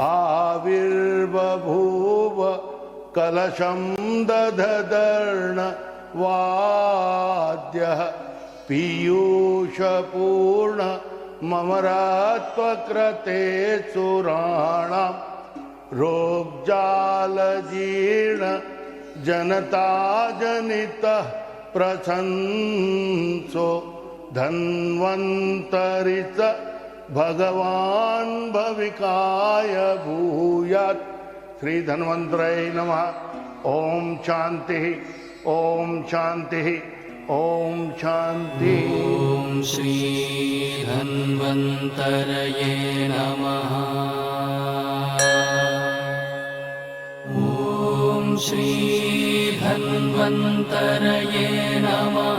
आविर्बभूव कलशं दधदर्ण वाद्यः पीयूषपूर्ण ममरात्वकृते सुराणां रोगजालजीर्ण जनताजनितः प्रशंसो धन्वन्तरिच भगवान् भविकाय भूयात्। श्री धन्वन्तराय नमः। ओम शांति ओम शांति ओम शांति। ओम श्री धन्वन्तरये नमः। ओम श्री धन्वन्तरये नमः।